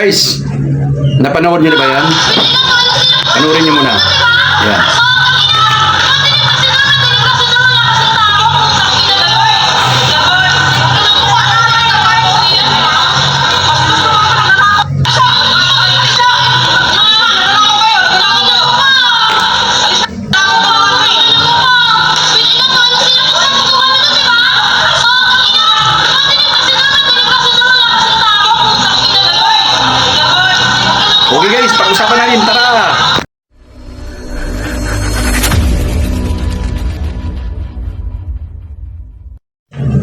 Guys, napanood niyo na ba yan? Panoorin niyo muna. Yan. Okay guys, pag-usapan natin. Tara!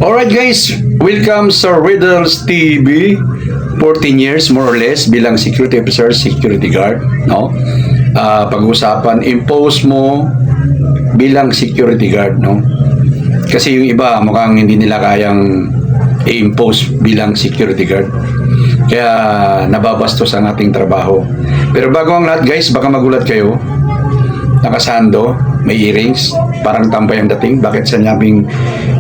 Alright guys, welcome sa Riddles TV. 14 years more or less bilang security officer, security guard, no? Pag-usapan, impose mo bilang security guard, no? Kasi yung iba mukhang hindi nila kayang i-impose bilang security guard. Kaya nababastos ang ating trabaho. Pero bago ang lahat guys, baka magulat kayo. Nakasando, may earrings, parang tambay ang dating. Bakit sa nabing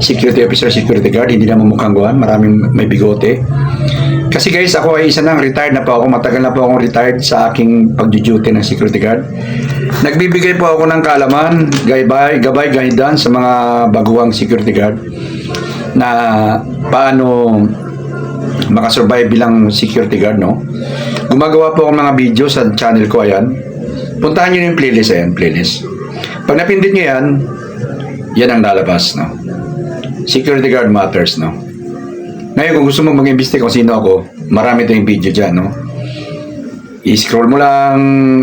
security officer, security guard, hindi naman mukhang guwan, maraming may bigote. Kasi guys, ako ay isa nang retired na po ako. Matagal na po akong retired sa aking pag-duty ng security guard. Nagbibigay po ako ng kaalaman, gabay, guidance sa mga baguhang security guard na paano makasurvive bilang security guard, no? Gumagawa po ako mga video sa channel ko, ayan. Puntahan nyo yung playlist, ayan, playlist. Pag napindot nyo yan, yan ang lalabas, no? Security guard matters, no? Ngayon, kung gusto mong mag-imbestiga kung sino ako, marami tayong video dyan, no? I-scroll mo lang,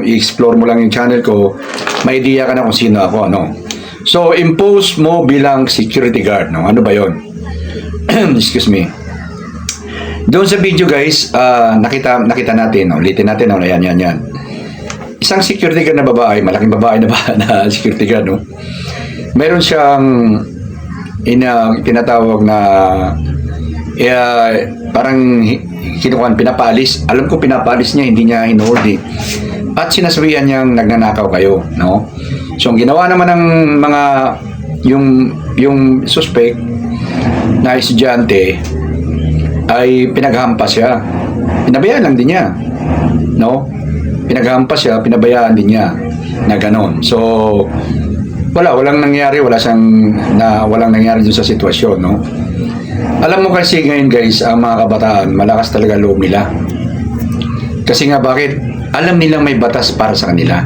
i-explore mo lang yung channel ko, may idea ka na kung sino ako, no? So, impose mo bilang security guard, no? Ano ba yon? Excuse me. Doon sa video guys, nakita natin, ulitin natin, yan. Isang security guard na babae, malaking babae na security guard, no? Meron siyang tinatawag na parang pinapalis. Alam ko pinapalis niya, hindi niya hinuhold eh. At sinasabihan niyang nagnanakaw kayo, no? So ang ginawa naman ng mga yung suspect na estudyante ay pinaghampas siya. Pinabayaan lang din niya, no? Pinaghampas siya, pinabayaan din niya na ganon. So walang nangyari, walang nangyari dun sa sitwasyon, no? Alam mo kasi ngayon guys, ang mga kabataan, malakas talaga loob nila. Kasi nga bakit? Alam nilang may batas para sa kanila.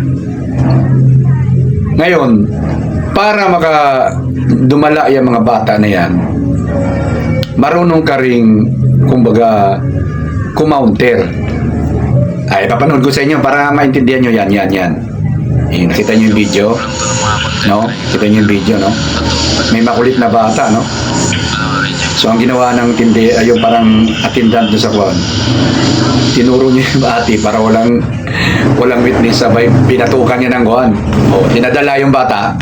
Ngayon, para dumala yung mga bata na yan, marunong ka ring, kumbaga, kumounter. Ay, papanood ko sa inyo para maintindihan nyo yan. Nakita nyo yung video? No? Kita nyo yung video, no? May makulit na bata, no? So, ang ginawa ng yung parang attendant doon sa kwan, tinuro niya yung ate para walang witness, sabay pinatukan niya ng kwan. O, dinadala yung bata.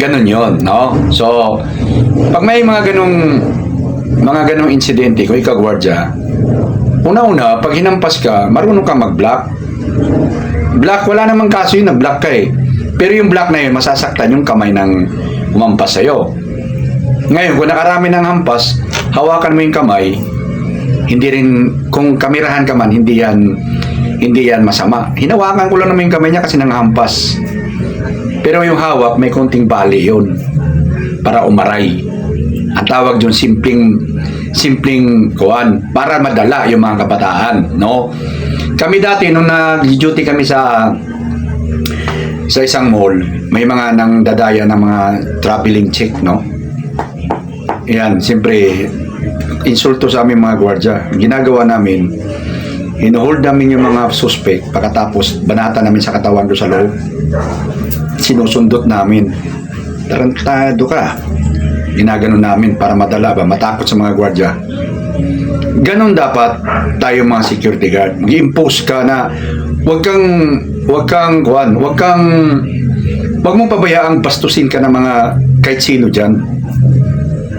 Ganon yun, no? So, pag may mga ganong insidente, kung ikaw gwardya, una-una, pag hinampas ka, marunong kang mag-block. Block, wala namang kaso yun, nag-block ka eh. Pero yung block na yun, masasaktan yung kamay ng umampas sa'yo. Ngayon, kung nakarami ng hampas, hawakan mo yung kamay, hindi rin, kung kamerahan ka man, hindi yan masama. Hinawakan ko lang naman yung kamay niya kasi nanghampas. Pero yung hawak, may konting bali yun para umaray. Ang tawag dun, simpleng kuwan, para madala yung mga kabataan, no? Kami dati, nung nag-duty kami sa isang mall, may mga nang dadaya ng mga traveling check, no? Yan, siyempre, insulto sa aming mga gwardya. Ginagawa namin, hinuhold namin yung mga suspect, pagkatapos banata namin sa katawan doon sa loob. Sinusundot namin. Tarantado ka. Ginagano namin para madala ba, matakot sa mga gwardya. Ganon dapat tayo mga security guard. Mag-impose ka na wag mong pabayaang bastusin ka ng mga kahit sino dyan.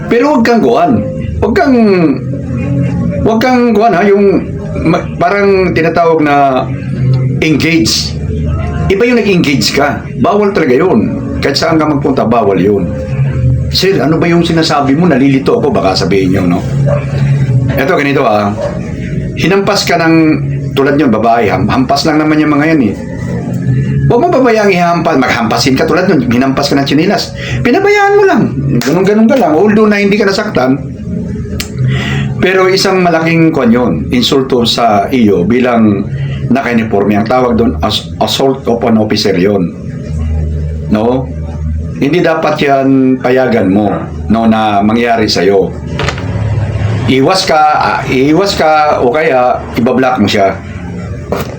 Pero wag kang guwan ha, yung parang tinatawag na engage. Iba yung nag-engage ka. Bawal talaga yun. Kahit saan ka magpunta, bawal yun. Sir, ano ba yung sinasabi mo? Nalilito ako, baka sabihin nyo, no? Eto, ganito Hinampas ka ng, tulad yun, babae, hampas lang naman yung mga yan eh. Huwag mo babayang ihampas, maghampasin ka tulad nun, hinampas ka ng tsinilas. Pinabayaan mo lang, ganun-ganun ka lang, although na hindi ka nasaktan, pero isang malaking kwan yun, insulto sa iyo bilang naka-uniforme. Ang tawag doon, assault of an officer yun. No? Hindi dapat yan payagan mo, no, na mangyari sa'yo. Iwas ka, o kaya ibablock mo siya.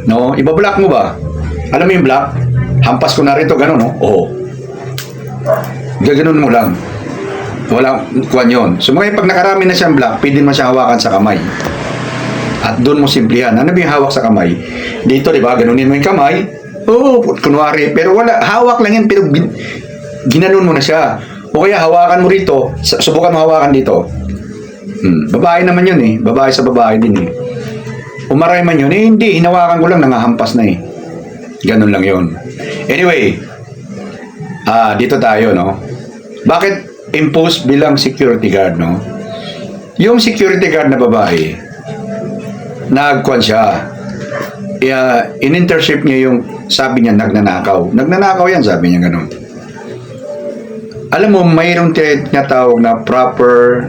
No? Ibablock mo ba? Alam mo yung block? Hampas ko na rito, gano'n, no? Oo. Gaganon mo lang. Walang kuwan yun. So mga pag nakarami na siyang block, pwede mo siya hawakan sa kamay. At doon mo simplihan. Ano ba yung hawak sa kamay? Dito, di ba? Ganunin mo yung kamay. Oo, kunwari. Pero wala, hawak lang yan, pero ginanon mo na siya. O kaya hawakan mo rito, subukan mo hawakan dito. Babae naman yun eh. Babae sa babae din eh. Umaray man yun eh. Hindi, hinawakan ko lang, nangahampas na eh. Ganun lang yun. Anyway, dito tayo, no? Bakit impose bilang security guard, no? Yung security guard na babae, nagkuhan siya. In-internship niya yung, sabi niya, nagnanakaw. Nagnanakaw yan, sabi niya ganun. Alam mo, mayroong tinatawag na proper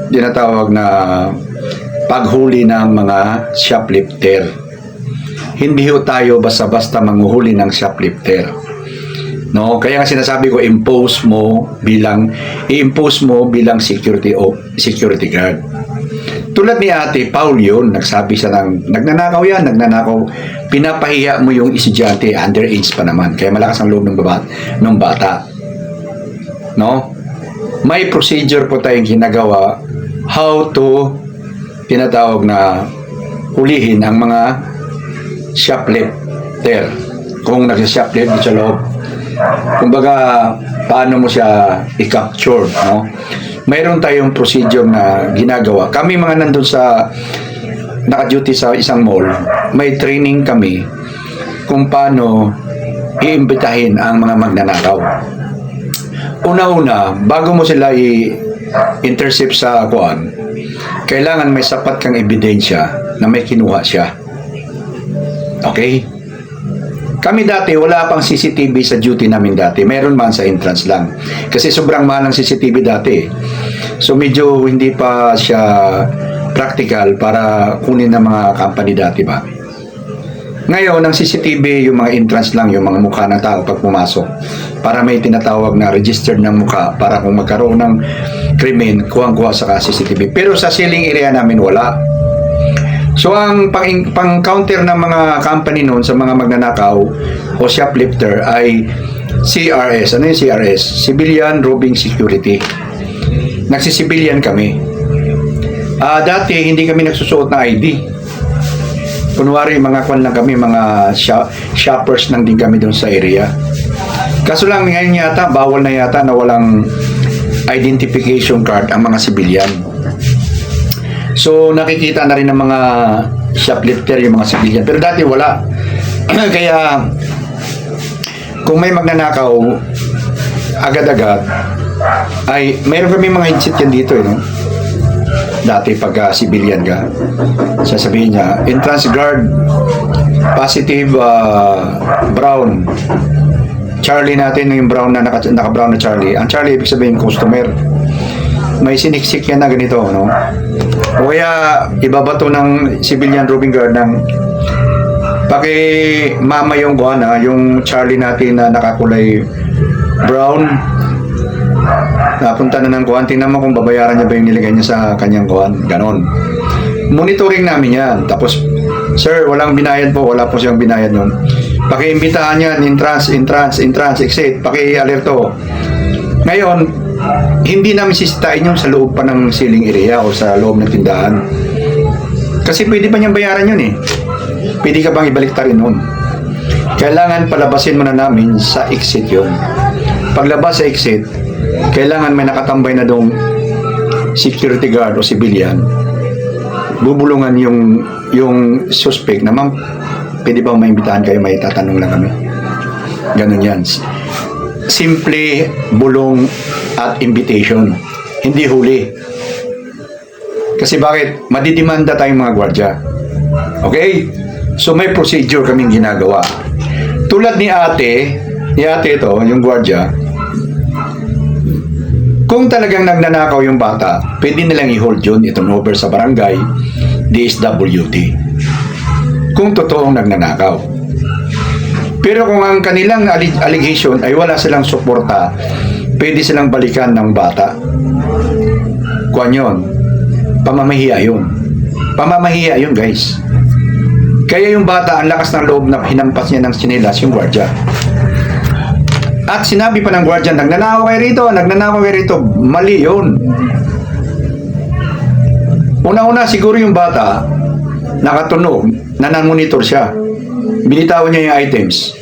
tinatawag na paghuli ng mga shoplifter. Hindi ho tayo basta-basta manghuhuli ng shoplifter. No, kaya nga sinasabi ko i-impose mo bilang security guard. Tulad ni Ate Paul yun, nagsabi siya ng nagnanakaw, pinapahiya mo yung estudyante, underage pa naman, kaya malakas ang loob ng bata. No? May procedure po tayong ginagawa how to tinatawag na hulihin ang mga shoplifter. Kung nagsa-shoplift sa loob, kumbaga paano mo siya i-capture, no? Mayroon tayong procedure na ginagawa. Kami mga nandun sa naka-duty sa isang mall, may training kami kung paano iimbitahin ang mga magnanakaw. Una-una, bago mo sila i-intercept sa kuan, kailangan may sapat kang ebidensya na may kinuha siya. Okay? Kami dati, wala pang CCTV sa duty namin dati. Meron man sa entrance lang. Kasi sobrang mahal ng CCTV dati. So medyo hindi pa siya practical para kunin ng mga company dati ba. Ngayon, ang CCTV, yung mga entrance lang, yung mga mukha ng tao pag pumasok. Para may tinatawag na registered ng mukha para kung magkaroon ng krimen, kuhang-kuha sa CCTV. Pero sa ceiling area namin, wala. So, ang pang-counter ng mga company noon sa mga magnanakaw o shoplifter ay CRS. Ano yung CRS? Civilian Robbing Security. Nagsisibilian kami. Dati, hindi kami nagsusuot ng ID. Kunwari, mga kwan lang kami, mga shoppers lang din kami doon sa area. Kaso lang, ngayon yata, bawal na yata na walang identification card ang mga civilian. So, nakikita na rin ng mga shoplifter yung mga civilian. Pero dati wala. Kaya, kung may magnanakaw, agad-agad, ay, mayroon kami mga headset yan dito, no? Dati pagka civilian ka, sasabihin niya, entrance guard, positive brown. Charlie natin, yung brown na naka-brown na Charlie. Ang Charlie, ibig sabihin, customer. May siniksik yan na ganito, no? O kaya, ibabato ng civilian robbing guard ng mama yung guana, yung Charlie natin na nakakulay brown. Napunta na ng kuhan, tingnan mo kung babayaran niya ba yung nilagay niya sa kanyang kuhan. Ganon. Monitoring namin yan. Tapos, sir, walang binayad po. Wala po siyang binayad nun. Paki-imbitahan yan, entrance, exit. Paki-alerto. Ngayon, hindi namin sisitain yun sa loob pa ng ceiling area o sa loob ng tindahan. Kasi pwede pa niyang bayaran yun eh. Pwede ka bang ibaliktarin nun? Kailangan palabasin mo na namin sa exit yun. Paglabas sa exit, kailangan may nakatambay na dong security guard o civilian. Bubulungan yung suspect na, ma'am, pwede ba maimbitahan kayo, may tatanong lang kami. Ganun yan. Simple bulong at invitation. Hindi huli. Kasi bakit? Madidimanda tayong mga gwardiya. Okay? So may procedure kaming ginagawa. Tulad ni ate ito, yung gwardiya, kung talagang nagnanakaw yung bata, pwede nilang i-hold yun, itong over sa barangay, DSWD. Kung totoong nagnanakaw. Pero kung ang kanilang allegation ay wala silang suporta, pwede silang balikan ng bata. Kuwan yun. Pamamahiya yun. Pamamahiya yun, guys. Kaya yung bata, ang lakas ng loob na hinampas niya ng tsinelas yung gwardiya. At sinabi pa ng gwardiya, nagnanakaw kayo rito. Mali yun. Una-una, siguro yung bata, nakatunog, nanan-monitor siya. Binitawan niya yung items.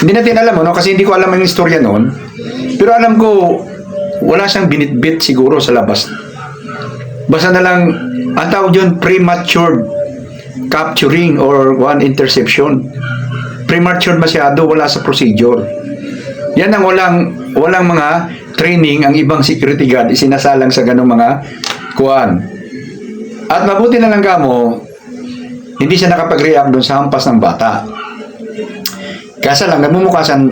Hindi natin alam, no? Kasi hindi ko alam yung istorya noon. Pero alam ko, wala siyang binitbit siguro sa labas. Basta na lang, ang tawag yun, premature capturing or interception. Premature masyado, wala sa procedure. Yan ang walang mga training ang ibang security guard isinasalang sa ganong mga kuan. At mabuti na lang kamo, hindi siya nakapag-react doon sa hampas ng bata. Kasa lang, nagmumukasan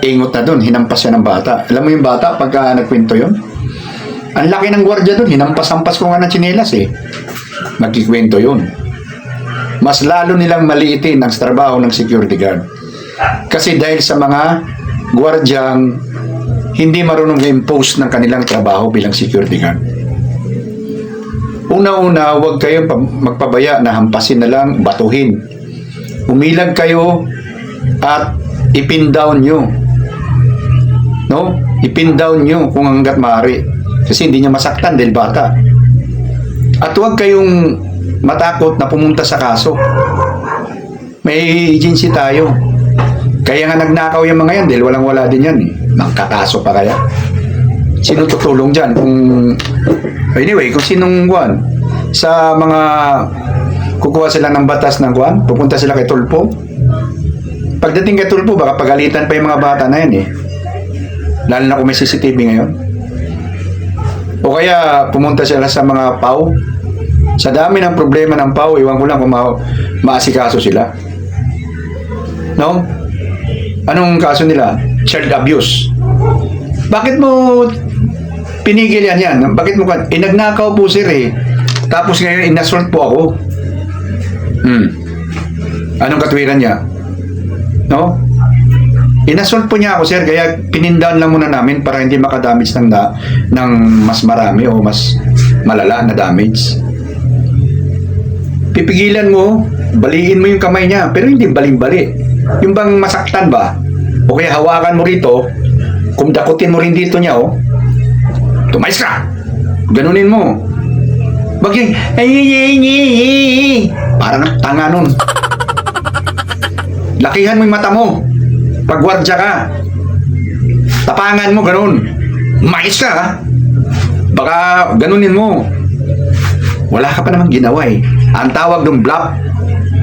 ingot na doon, hinampas siya ng bata. Alam mo yung bata, pagka nagkwento yun? Ang laki ng gwardiya doon, hinampas-hampas ko nga ng tsinelas eh. Nagkikwento yun. Mas lalo nilang maliitin ang trabaho ng security guard. Kasi dahil sa mga gwardyang hindi marunong i-impose ng kanilang trabaho bilang security guard. Una-una, huwag kayong magpabaya na hampasin na lang, batuhin. Umilag kayo at ipin down nyo. No? Ipin down nyo kung hanggat maaari. Kasi hindi niya masaktan dahil bata. At huwag kayong matakot na pumunta sa kaso. May agency tayo. Kaya nga nagnakaw yung mga yan dahil walang-wala din yan eh. Magkakaso pa kaya? Sino tutulong dyan? Anyway, kung sinong kuwan, sa mga kukuha sila ng batas ng kuwan, pupunta sila kay Tulpo. Pagdating kay Tulpo, baka pagalitan pa yung mga bata na yan eh. Lalo na kung may CCTV ngayon. O kaya pumunta sila sa mga PAW. Sa dami ng problema ng PAW, iwan ko lang kung maasikaso sila. No? Anong kaso nila? Child abuse. Bakit mo pinigil yan? Bakit mo nagnakaw po sir eh. Tapos ngayon inassault po ako. Anong katwiran niya? No? Inassault po niya ako sir, kaya pinindown lang muna namin para hindi makadamage ng mas marami o mas malala na damage. Pipigilan mo, baliin mo yung kamay niya, pero hindi baling-bali. Yung bang masaktan ba? O kaya hawakan mo rito, kumdakutin mo rin dito niya, oh. Tumayos ka! Ganunin mo. Bagay, para ng tanga nun. Lakihan mo yung mata mo. Pagwardya ka. Tapangan mo, ganun. Mais ka, ha? Baka ganunin mo. Wala ka pa namang ginawa, eh. Ang tawag ng bluff,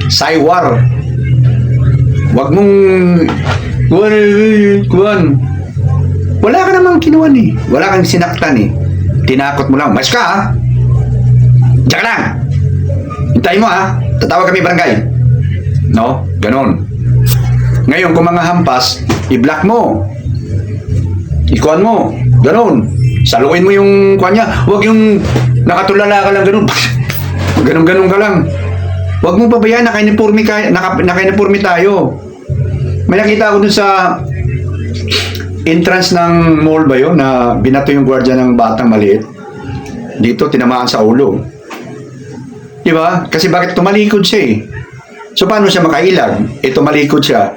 saywar. Wag mong kuwan. Wala ka namang kinuwan eh. Wala kang sinaktan eh. Tinakot mo lang. Mas ka ha? Diyan ka lang. Hintayin mo ha. Tatawag kami barangay. No? Ganon. Ngayon kung mga hampas, i-block mo. Ikuan mo. Ganon. Saluin mo yung kuwan niya. Huwag yung nakatulala ka lang ganon. Ganon-ganon ka lang. Huwag mong pabayaan, naka-uniforme tayo. May nakita ako dun sa entrance ng mall ba yun, na binato yung gwardiya ng batang maliit. Dito, tinamaan sa ulo. Diba? Kasi bakit tumalikod siya eh. So, paano siya makailag? Tumalikod siya.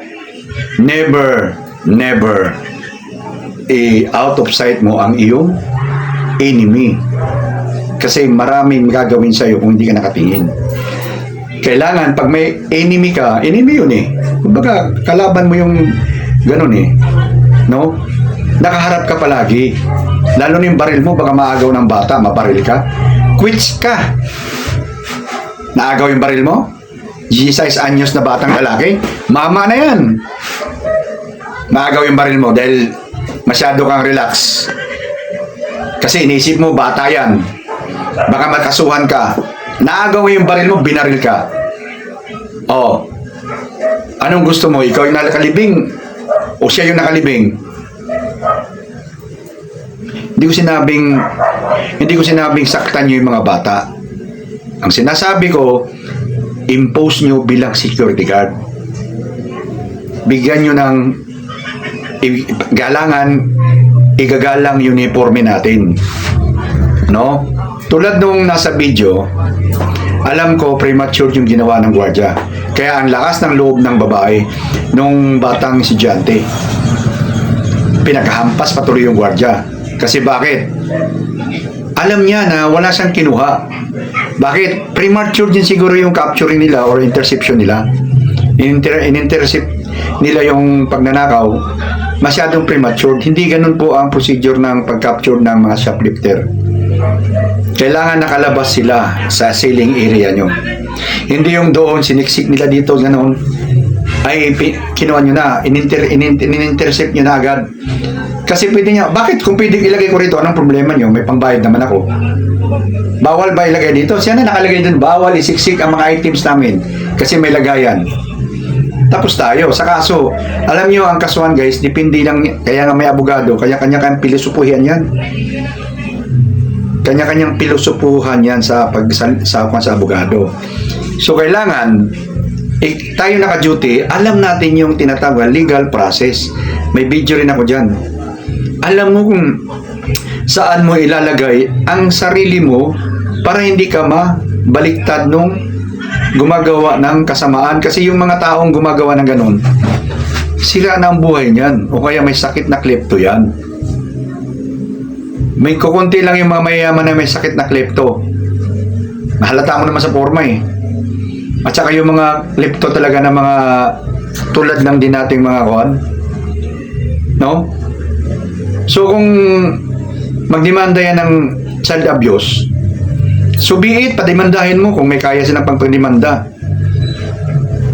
Never out of sight mo ang iyong enemy. Kasi maraming gagawin sa'yo kung hindi ka nakatingin. Kailangan, pag may enemy ka, enemy yun eh. Kumbaga, kalaban mo yung ganun eh. No? Nakaharap ka palagi. Lalo na yung baril mo, baka maagaw ng bata, mabaril ka. Quits ka. Naagaw yung baril mo? 16 anyos na batang lalaki? Mama na yan. Maagaw yung baril mo dahil masyado kang relax. Kasi inisip mo, bata yan. Baka makasuhan ka. Naagaw mo yung baril mo, binaril ka. Oh. Anong gusto mo? Ikaw yung nakalibing o siya yung nakalibing? Hindi ko sinabing saktan niyo yung mga bata. Ang sinasabi ko, impose nyo bilang security guard. Bigyan nyo ng galangan, igagalang uniforme natin. No? Tulad nung nasa video, alam ko premature yung ginawa ng gwardiya. Kaya ang lakas ng loob ng babae nung batang estudyante. Pinaghampas patuloy yung gwardiya. Kasi bakit? Alam niya na wala siyang kinuha. Bakit? Premature din siguro yung capturing nila or interception nila. In-intercept nila yung pagnanakaw. Masyadong premature. Hindi ganun po ang procedure ng pag-capture ng mga shoplifter. Kailangan nakalabas sila sa selling area nyo. Hindi yung doon, siniksik nila dito, ganoon. Ay, kinuha nyo na, in-intercept nyo na agad. Kasi pwede nyo, bakit kung pwede ilagay ko rito, anong problema nyo? May pangbayad naman ako. Bawal ba ilagay dito? Siya na nakalagay dun, bawal isiksik ang mga items namin. Kasi may lagayan. Tapos tayo, sa kaso, alam nyo, ang kasuhan guys, depende lang, kaya nga may abogado, kanya-kanya pilosopuhan yan. Kanya-kanyang pilosopuhan yan sa abogado. So, kailangan, tayo naka-duty, alam natin yung tinatawag legal process. May video rin ako dyan. Alam mo kung saan mo ilalagay ang sarili mo para hindi ka mabaliktad nung gumagawa ng kasamaan. Kasi yung mga taong gumagawa ng ganun, sira na ang buhay niyan. O kaya may sakit na klepto yan. May kukunti lang yung mga mayayaman na may sakit na klepto. Mahalata mo naman sa forma eh. At saka yung mga klepto talaga na mga tulad ng din nating mga kuhan. No? So kung magdemanda yan ng child abuse, so be it, pademandahin mo kung may kaya silang pagdemanda.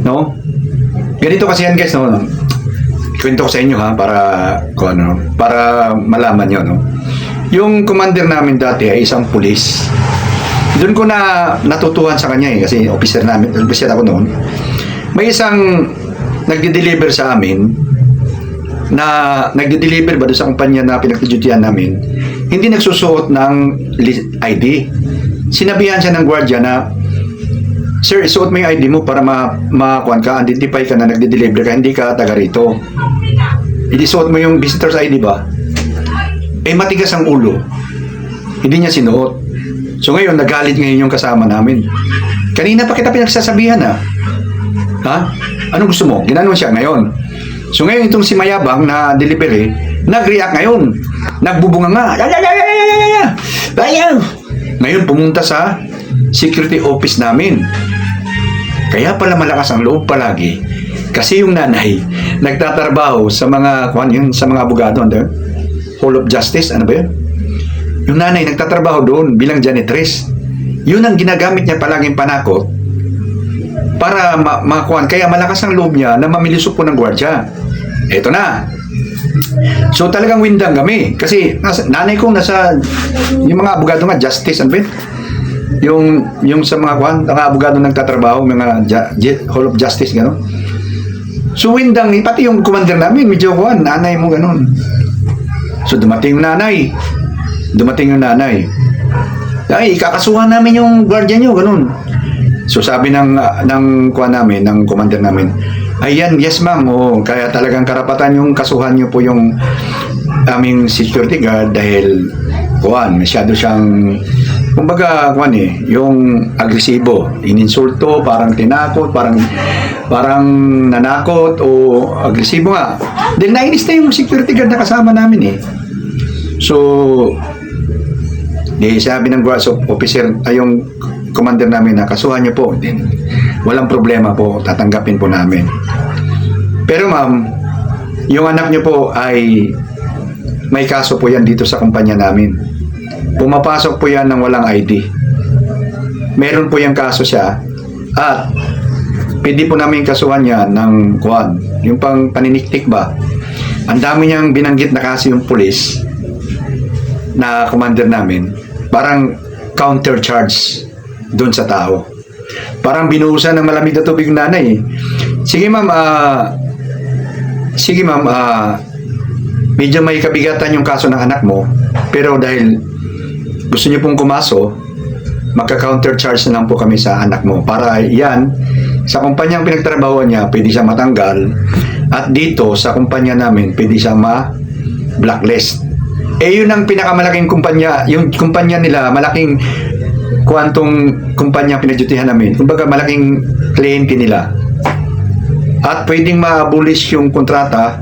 No? Ganito kasi yan guys, no? Kwento ko sa inyo ha, para malaman nyo, no? Yung commander namin dati ay isang pulis. Doon ko na natutuhan sa kanya eh, kasi officer ako noon. May isang nagde-deliver sa amin na nagde-deliver ba doon sa kumpanya na pinagtudyan namin, hindi nagsusuot ng ID. Sinabihan siya ng gwardiya na, "Sir, isuot mo yung ID mo para makuhan ka, identify ka na nagde-deliver ka, hindi ka taga rito." Isuot mo yung visitor's ID ba? Eh matigas ang ulo. Hindi niya sinuot. So ngayon, nagalit ngayon yung kasama namin. Kanina pa kita pinagsasabihan ha? Anong gusto mo? Ginanon siya ngayon. So ngayon itong si Mayabang na delivery, nag-react ngayon. Nagbubunga nga. Ayaw! Ngayon pumunta sa security office namin. Kaya pala malakas ang loob palagi. Kasi yung nanay, nagtatrabaho sa mga, sa mga abogado, Hall of Justice, ano ba yun? Yung nanay nagtatrabaho doon bilang janitress. Yun ang ginagamit niya palaging panakot para makuhan. Kaya malakas ang loob niya na mamilisok po ng gwardiya. Eto na. So talagang windang kami. Kasi nanay ko nasa, yung mga abogado nga, justice, ano ba yun? Yung sa mga mga abogado nagtatrabaho, mga Hall of Justice, gano'n. So windang, pati yung commander namin, medyo nanay mo gano'n. So dumating yung nanay. Ay, ikakasuhan namin yung guardian nyo, ganun. So sabi ng namin, ng commander namin, ayan, yes ma'am, kaya talagang karapatan yung kasuhan nyo po yung aming security guard dahil masyado siyang, kumbaga, yung agresibo, ininsulto, parang tinakot, parang nanakot o agresibo nga. Dahil nainis na yung security guard na kasama namin eh. So, sabi ng officer, yung commander namin na kasuhan niyo po. Walang problema po, tatanggapin po namin. Pero ma'am, yung anak niyo po ay may kaso po yan dito sa kumpanya namin. Pumapasok po yan ng walang ID. Meron po yung kaso siya at pwede po namin kasuhan niya ng yung pang paniniktik ba. Ang dami niyang binanggit na kaso yung pulis na commander namin. Parang counter charge doon sa tao. Parang binuhusan ng malamig na tubig yung nanay. Sige ma'am, medyo may kabigatan yung kaso ng anak mo, pero dahil gusto niyo pong kumaso, magka-counter charge na lang po kami sa anak mo. Para yan, sa kumpanyang pinagtrabahuan niya, pwede siya matanggal. At dito, sa kumpanya namin, pwede siya ma-blacklist. Yun ang pinakamalaking kumpanya. Yung kumpanya nila, malaking kwantong kumpanya pinagdutihan namin. Kumbaga, malaking kliyente nila. At pwedeng ma-abolish yung kontrata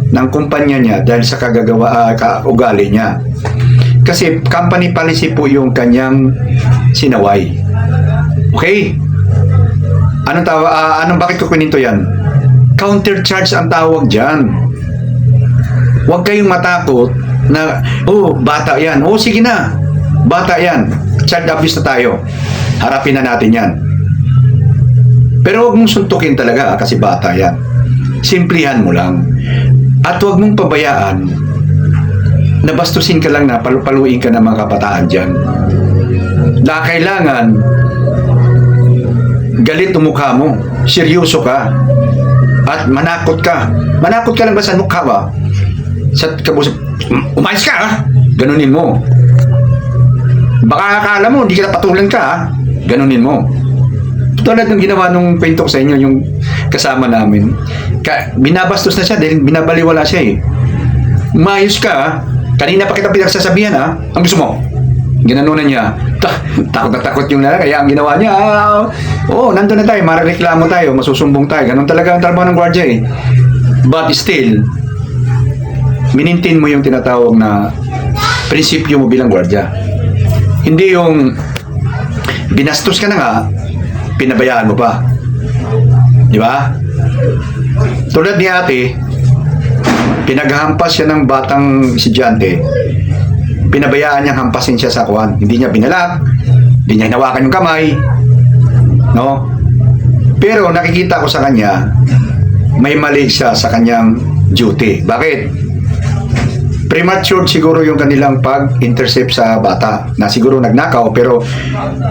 ng kumpanya niya dahil sa kaugali niya. Kasi company policy po yung kanyang sinaway. Okay? Bakit ko kuninto yan? Counter charge ang tawag dyan. Huwag kayong matakot na, bata yan. Sige na. Bata yan. Child abuse na tayo. Harapin na natin yan. Pero huwag mong suntukin talaga kasi bata yan. Simplihan mo lang. At huwag mong pabayaan na bastusin ka lang na paluin ka ng mga kabataan dyan. Na kailangan galit ang mukha mo, seryoso ka, at manakot ka. Manakot ka lang ba sa mukha ba? Umayos ka ha? Ganunin mo. Baka akala mo, hindi ka patulan ka ha? Ganunin mo. Tulad ng ginawa nung kwento ko sa inyo, yung kasama namin. Binabastos na siya dahil binabaliwala siya eh. Umayos ka ha? Kanina pa kita pinagsasabihan ha? Ang gusto mo? Ginanunan niya. Takot na takot yung lalaki. Kaya ang ginawa niya, nandun na tayo. Marereklamo tayo. Masusumbong tayo. Ganun talaga ang trabaho ng gwardiya eh. But still, minintin mo yung tinatawag na prinsipyo mo bilang gwardiya. Hindi yung binastos ka na nga, pinabayaan mo pa. Di ba? Tulad ni ate, pinaghampas siya ng batang estudyante, pinabayaan niyang hampasin siya sa kuwan. Hindi niya binalak, hindi niya hinawakan yung kamay, no? Pero nakikita ko sa kanya, may mali siya sa kanyang duty. Bakit? Premature siguro yung kanilang pag-intercept sa bata na siguro nagnakaw, pero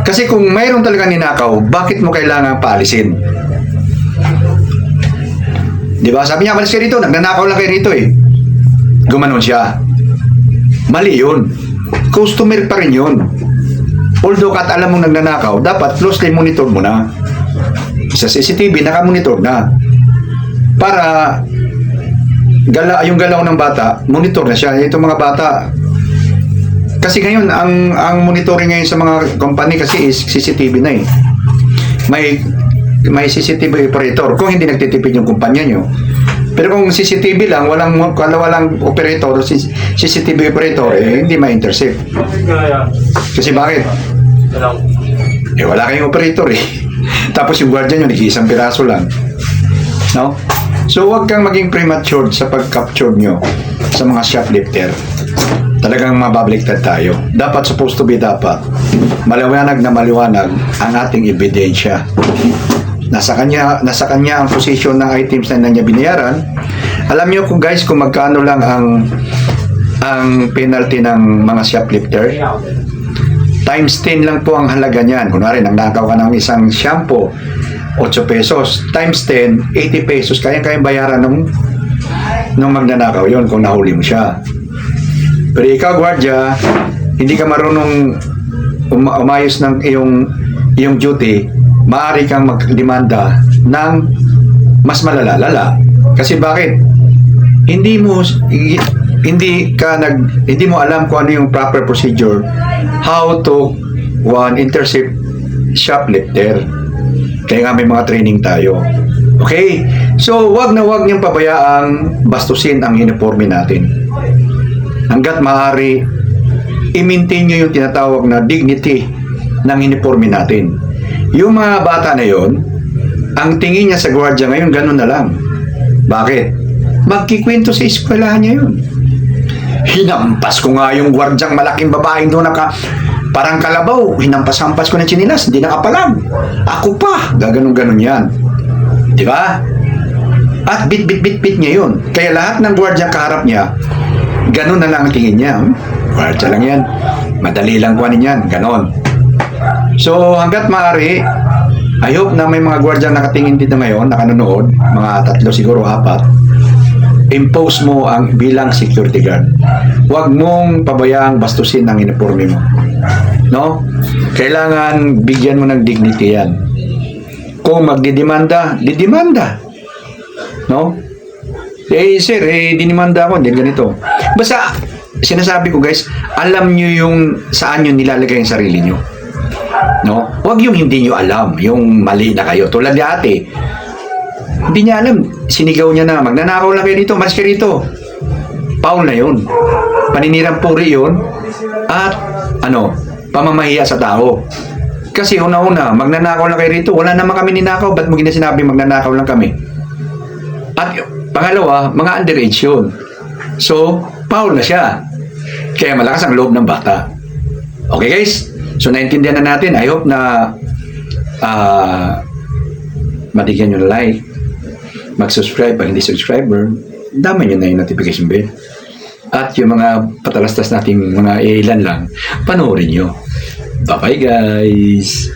kasi kung mayroon talaga ninakaw, bakit mo kailangan paalisin? Di ba? Sabi niya, malis kayo rito. Nagnanakaw lang kayo rito eh. Gumanon siya. Mali yun. Customer pa rin yun. Although kat alam mong nagnanakaw, dapat closely monitor mo na. Sa CCTV, nakamonitor na. Para yung galaw ng bata, monitor na siya. Itong mga bata, kasi ngayon, ang monitoring ngayon sa mga company kasi is CCTV na eh. May CCTV operator kung hindi nagtitipid yung kumpanya nyo. Pero kung CCTV lang, walang operator, CCTV operator, hindi ma-intercept. Kasi bakit? Wala kayong operator eh. Tapos yung guardian nyo, nag-iisang piraso lang. No? So, huwag kang maging premature sa pag-capture nyo sa mga shoplifter. Talagang mababaliktad tayo. Supposed to be maliwanag na maliwanag ang ating ebidensya. Nasa kanya ang posisyon ng items na niya binayaran. Alam niyo kung guys, kung magkano lang ang penalty ng mga shoplifter? Times 10 lang po ang halaga niyan. Kunwari, nagnakaw ka ng isang shampoo, 8 pesos. Times 10, 80 pesos. Kaya-kaya bayaran nung magnanakaw yon kung nahuli mo siya. Pero ikaw, gwardiya, hindi ka marunong umayos ng iyong duty, maaari kang magdemanda ng mas malala. Kasi bakit? Hindi mo alam kung ano yung proper procedure how to intercept shoplifter. Kaya nga may mga training tayo. Okay? So, wag niyang pabayaang bastusin ang uniforme natin. Hanggat maaari, i-maintain nyo yung tinatawag na dignity ng uniforme natin. Yung mga bata na yon, ang tingin niya sa gwardiya ngayon, ganun na lang. Bakit? Magkikwento sa eskwelahan niya yun. Hinampas ko nga yung gwardyang malaking babaeng doon parang kalabaw. Hinampas-hampas ko ng chinilas, hindi nakapalag. Ako pa, gaganon-ganon yan. Di ba? At bit niya yun. Kaya lahat ng gwardyang kaharap niya, ganun na lang ang tingin niya. Gwardiya lang yan. Madali lang kuhanin yan. Ganon. So, hanggat maaari, I hope na may mga gwardiya nakatingin dito ngayon, nakanonood, mga 3 siguro, 4. Impose mo ang bilang security guard. Huwag mong pabayaang bastusin ang uniforme mo. No? Kailangan bigyan mo ng dignity yan. Kung magdidemanda, didemanda. No? Eh, sir, dinimanda ako, hindi ganito. Basta, sinasabi ko guys, alam nyo yung saan nyo nilalagay ang sarili nyo. No? Huwag yung hindi nyo alam, yung mali na kayo. Tulad ni ate, hindi niya alam, sinigaw niya na, magnanakaw lang kayo dito, mas kayo dito. Paul na yun. Paninirang puri yun. At, pamamahiya sa tao. Kasi una-una, magnanakaw lang kayo dito, wala naman kami ninakaw, ba't mo sinabi magnanakaw lang kami? At pangalawa, mga underage yun. So, Paul na siya. Kaya malakas ang loob ng bata. Okay guys? So, naintindihan na natin. I hope na matigyan nyo like, mag-subscribe pag hindi subscriber, dami nyo na yung notification bell. At yung mga patalastas nating mga ilan lang, panoorin nyo. Bye-bye guys!